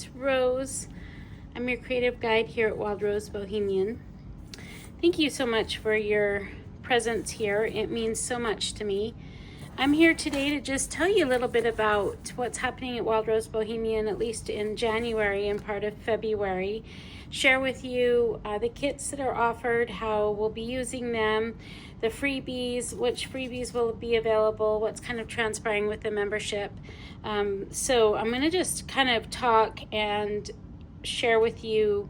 it's Rose. I'm your creative guide here at Wild Rose Bohemian. Thank you so much for your presence here. It means so much to me. I'm here today to just tell you a little bit about what's happening at Wild Rose Bohemian, at least in January and part of February. Share with you the kits that are offered, how we'll be using them, the freebies, which freebies will be available, what's kind of transpiring with the membership. So I'm going to just kind of talk and share with you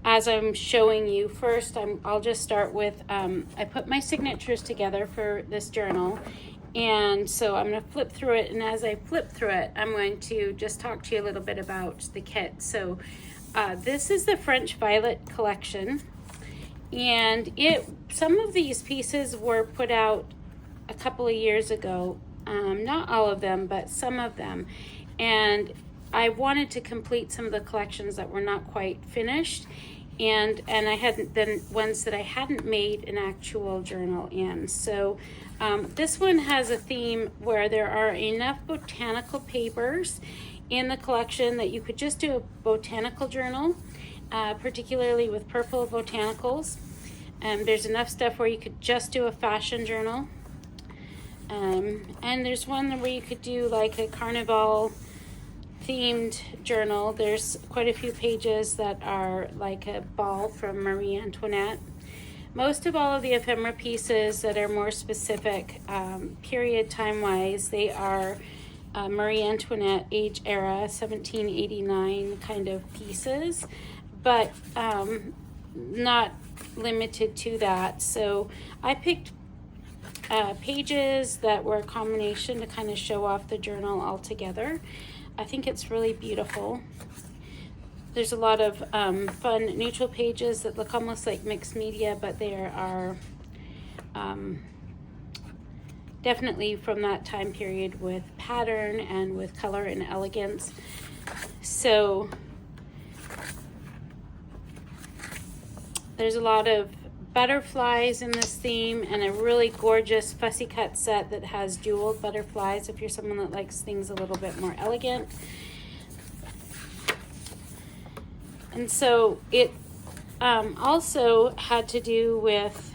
as I'm showing you. First, I'll just start with, I put my signatures together for this journal. And so I'm going to flip through it. And as I flip through it, I'm going to just talk to you a little bit about the kit. So this is the French Violet collection. And some of these pieces were put out a couple of years ago. Not all of them, but some of them. And I wanted to complete some of the collections that were not quite finished. And I hadn't, then ones that I hadn't made an actual journal in. So this one has a theme where there are enough botanical papers in the collection that you could just do a botanical journal, particularly with purple botanicals. There's enough stuff where you could just do a fashion journal. And there's one where you could do like a carnival themed journal. There's quite a few pages that are like a ball from Marie Antoinette. Most of all of the ephemera pieces that are more specific period time-wise, they are Marie Antoinette age era 1789 kind of pieces, but not limited to that. So I picked pages that were a combination to kind of show off the journal altogether. I think it's really beautiful. There's a lot of fun neutral pages that look almost like mixed media, but they are definitely from that time period with pattern and with color and elegance. So there's a lot of butterflies in this theme and a really gorgeous fussy cut set that has jeweled butterflies if you're someone that likes things a little bit more elegant. And so it also had to do with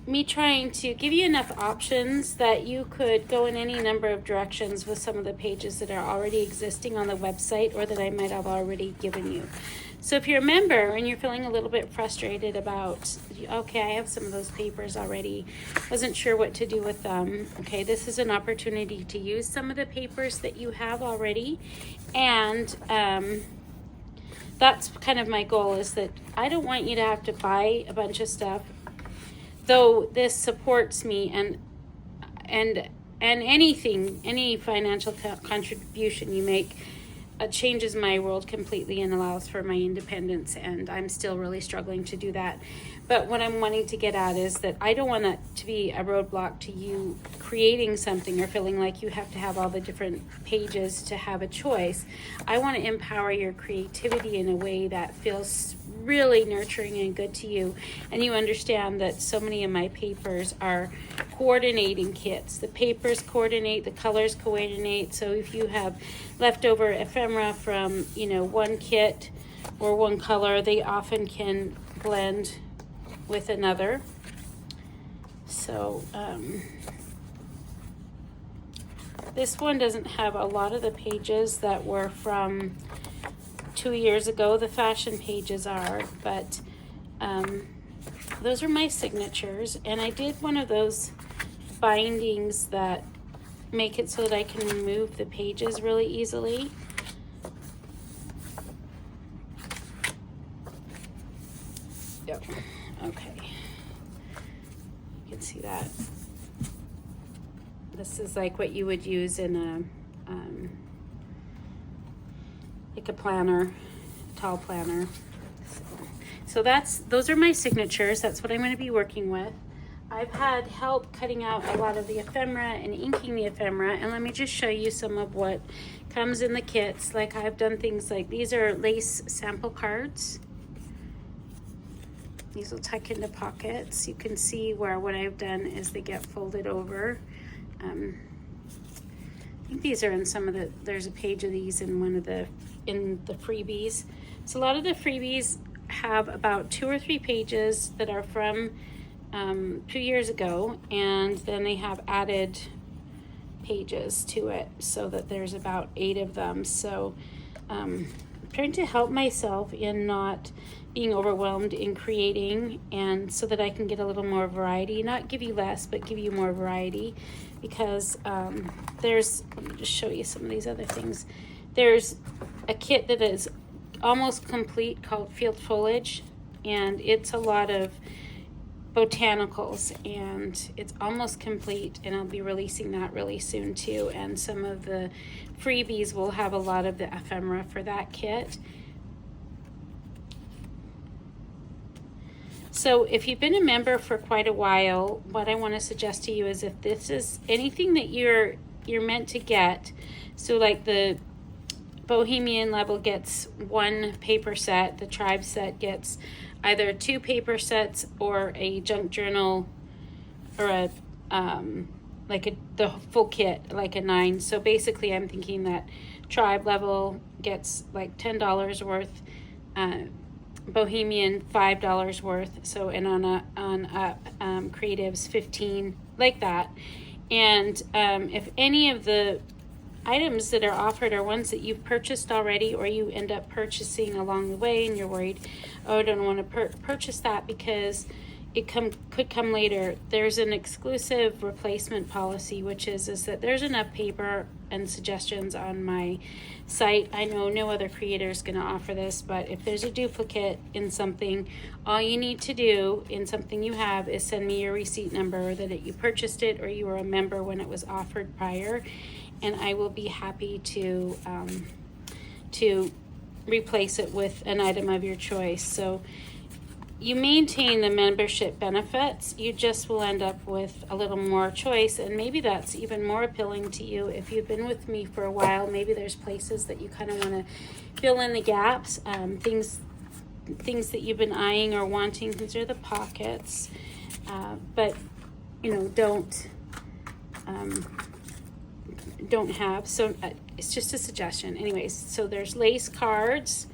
me trying to give you enough options that you could go in any number of directions with some of the pages that are already existing on the website or that I might have already given you. So if you're a member and you're feeling a little bit frustrated about, okay, I have some of those papers already, wasn't sure what to do with them, okay, this is an opportunity to use some of the papers that you have already. And that's kind of my goal, is that I don't want you to have to buy a bunch of stuff, though this supports me and anything, any financial contribution you make changes my world completely and allows for my independence, and I'm still really struggling to do that. But what I'm wanting to get at is that I don't want that to be a roadblock to you creating something or feeling like you have to have all the different pages to have a choice. I want to empower your creativity in a way that feels really nurturing and good to you, and you understand that so many of my papers are coordinating kits. The papers coordinate, the colors coordinate, so if you have leftover ephemera from one kit or one color, they often can blend with another. So this one doesn't have a lot of the pages that were from 2 years ago. The fashion pages are, but those are my signatures. And I did one of those bindings that make it so that I can remove the pages really easily. Yep. Okay. You can see that. This is like what you would use in a like a planner, tall planner. So those are my signatures. That's what I'm going to be working with. I've had help cutting out a lot of the ephemera and inking the ephemera, and let me just show you some of what comes in the kits. Like I've done things like these are lace sample cards. These will tuck into pockets. You can see where what I've done is they get folded over. think these are in some of the, there's a page of these in one of the, in the freebies. So a lot of the freebies have about 2 or 3 pages that are from 2 years ago, and then they have added pages to it so that there's about 8 of them. So I'm trying to help myself in not being overwhelmed in creating, and so that I can get a little more variety, not give you less, but give you more variety, because there's, let me just show you some of these other things. There's a kit that is almost complete called Field Foliage, and it's a lot of botanicals, and it's almost complete, and I'll be releasing that really soon too. And some of the freebies will have a lot of the ephemera for that kit. So if you've been a member for quite a while, what I want to suggest to you is, if this is anything that you're meant to get, so like the Bohemian level gets 1 paper set, the Tribe set gets either 2 paper sets or a junk journal, or a the full kit, like a 9. So basically I'm thinking that Tribe level gets like $10 worth, Bohemian $5 worth, so, and on creatives 15, like that. And if any of the items that are offered are ones that you've purchased already, or you end up purchasing along the way and you're worried, oh, I don't want to purchase that because it could come later, there's an exclusive replacement policy, which is that there's enough paper and suggestions on my site. I know no other creator is going to offer this, but if there's a duplicate in something, all you need to do in something you have is send me your receipt number that you purchased it, or you were a member when it was offered prior, and I will be happy to replace it with an item of your choice. So you maintain the membership benefits, you just will end up with a little more choice, and maybe that's even more appealing to you if you've been with me for a while. Maybe there's places that you kind of want to fill in the gaps, things that you've been eyeing or wanting. These are the pockets, but you know, don't have, so it's just a suggestion. Anyways, so there's lace cards,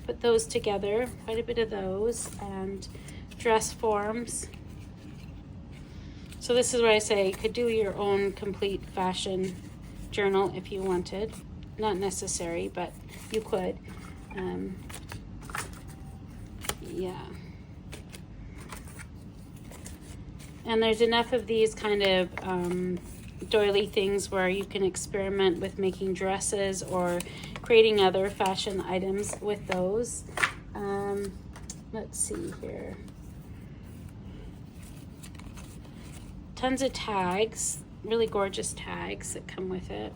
put those together, quite a bit of those, and dress forms. So this is where I say you could do your own complete fashion journal if you wanted. Not necessary, but you could. Yeah. And there's enough of these kind of doily things where you can experiment with making dresses or creating other fashion items with those. Let's see here. Tons of tags, really gorgeous tags that come with it.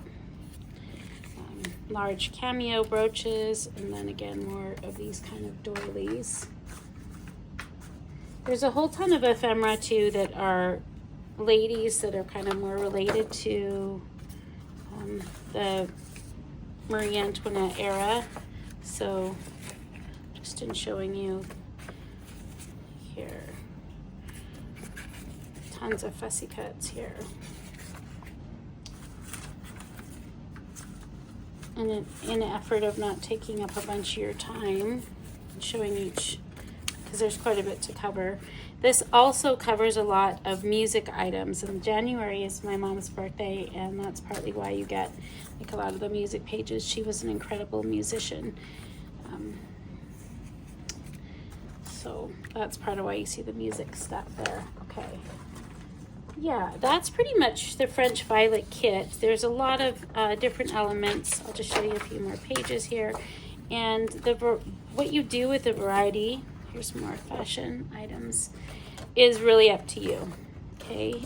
Large cameo brooches, and then again more of these kind of doilies. There's a whole ton of ephemera too that are ladies that are kind of more related to the Marie Antoinette era. So just in showing you here, tons of fussy cuts here. And in an effort of not taking up a bunch of your time, showing each, because there's quite a bit to cover. This also covers a lot of music items, and January is my mom's birthday, and that's partly why you get like a lot of the music pages. She was an incredible musician. So that's part of why you see the music stuff there. Okay. Yeah, that's pretty much the French Violet kit. There's a lot of different elements. I'll just show you a few more pages here. And what you do with the variety, here's more fashion items, is really up to you. Okay.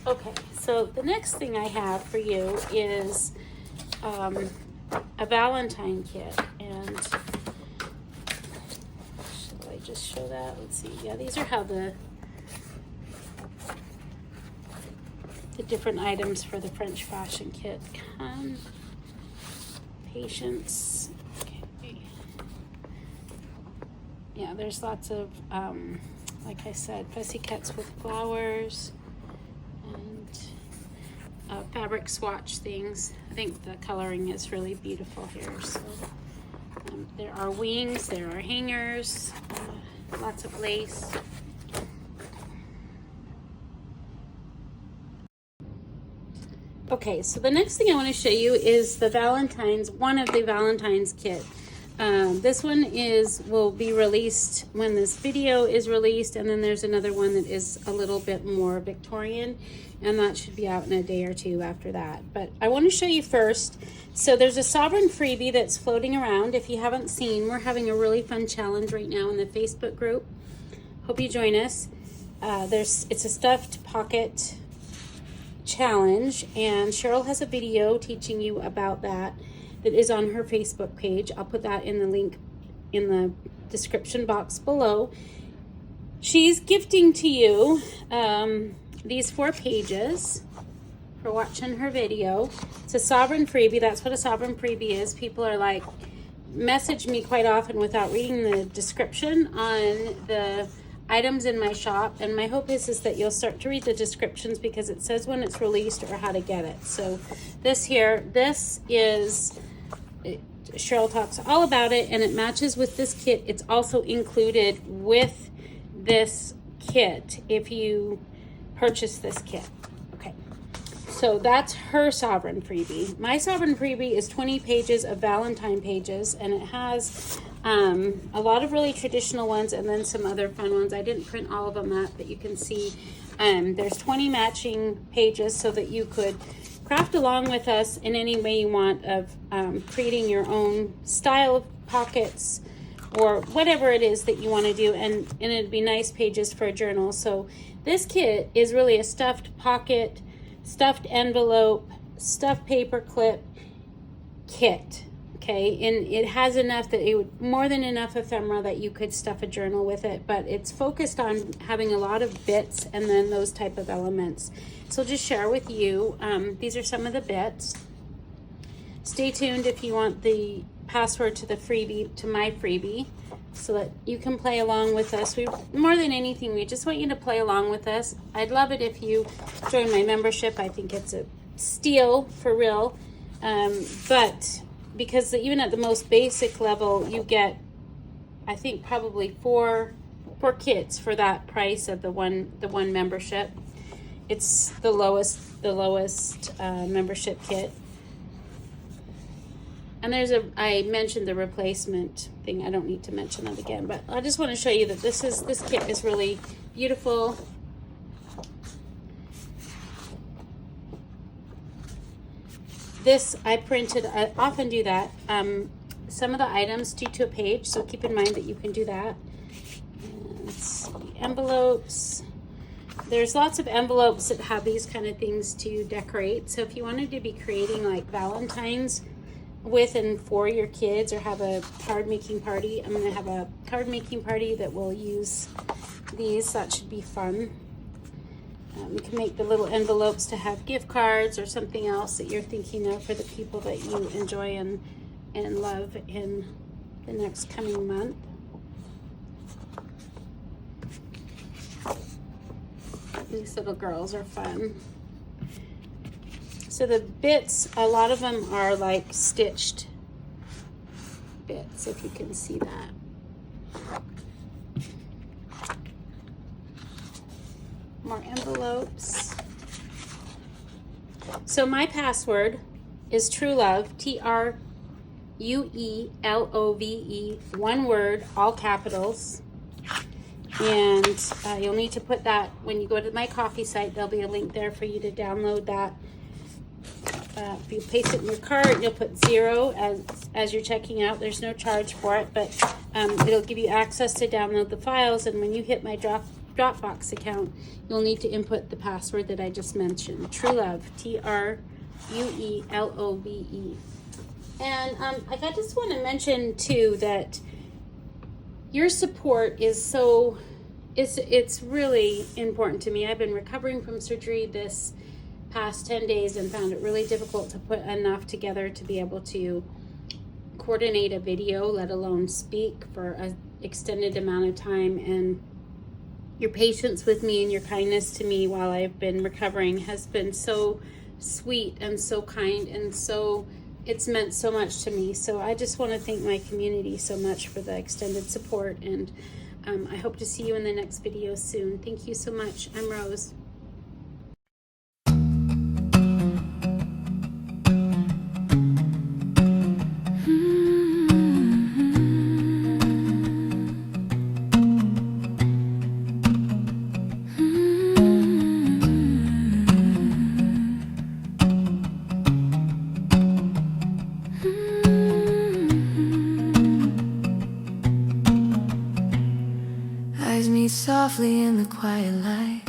Okay, so the next thing I have for you is a Valentine kit, and shall I just show that? Let's see. Yeah, these are how the different items for the French fashion kit come. Patience. Okay. Yeah, there's lots of like I said, pussycats with flowers and fabric swatch things. I think the coloring is really beautiful here. So there are wings, there are hangers, lots of lace. Okay, so the next thing I want to show you is the Valentines, one of the Valentines kit. This one will be released when this video is released, and then there's another one that is a little bit more Victorian, and that should be out in a day or two after that. But I want to show you first. So there's a Sovereign Freebie that's floating around. If you haven't seen, we're having a really fun challenge right now in the Facebook group. Hope you join us. It's a stuffed pocket challenge, and Cheryl has a video teaching you about that is on her Facebook page. I'll put that in the link in the description box below. She's gifting to you these 4 pages for watching her video. It's a Sovereign Freebie. That's what a Sovereign Freebie is. People are like, message me quite often without reading the description on the items in my shop, and my hope is that you'll start to read the descriptions, because it says when it's released or how to get it. So this is Cheryl talks all about it, and it matches with this kit. It's also included with this kit if you purchase this kit. Okay, so that's her Sovereign Freebie. My Sovereign Freebie is 20 pages of Valentine pages, and it has a lot of really traditional ones and then some other fun ones. I didn't print all of them out, but you can see there's 20 matching pages so that you could craft along with us in any way you want of creating your own style of pockets or whatever it is that you want to do, and it'd be nice pages for a journal. So this kit is really a stuffed pocket, stuffed envelope, stuffed paper clip kit. Okay, and it has enough that more than enough ephemera that you could stuff a journal with it, but it's focused on having a lot of bits and then those type of elements. So I'll just share with you, these are some of the bits. Stay tuned if you want the password to the freebie, to my freebie, so that you can play along with us. More than anything, we just want you to play along with us. I'd love it if you join my membership. I think it's a steal for real, but because even at the most basic level, you get, I think, probably four kits for that price of the one membership. It's the lowest membership kit. And I mentioned the replacement thing. I don't need to mention that again, but I just want to show you that this kit is really beautiful. This I printed. I often do that. Some of the items due to a page, so keep in mind that you can do that. Let's see, envelopes. There's lots of envelopes that have these kind of things to decorate. So if you wanted to be creating like Valentines with and for your kids, or have a card making party, I'm going to have a card making party that will use these. That should be fun. You can make the little envelopes to have gift cards or something else that you're thinking of for the people that you enjoy and love in the next coming month. These little girls are fun. So the bits, a lot of them are like stitched bits, if you can see that. More envelopes. So my password is True Love, TRUELOVE, one word, all capitals. And you'll need to put that when you go to my coffee site. There'll be a link there for you to download that. If you paste it in your cart, you'll put 0 as you're checking out. There's no charge for it, but it'll give you access to download the files. And when you hit my Dropbox account, you'll need to input the password that I just mentioned, True Love, TRUELOVE. And I just want to mention too that your support is it's really important to me. I've been recovering from surgery this past 10 days and found it really difficult to put enough together to be able to coordinate a video, let alone speak for an extended amount of time. And Your patience with me and your kindness to me while I've been recovering has been so sweet and so kind, and so it's meant so much to me. So I just want to thank my community so much for the extended support, and I hope to see you in the next video soon. Thank you so much. I'm Rose. Eyes meet softly in the quiet light.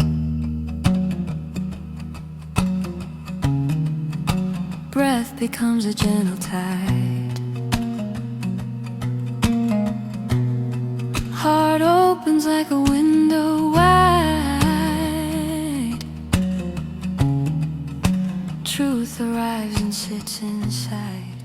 Breath becomes a gentle tide. Heart opens like a window wide. Truth arrives and sits inside.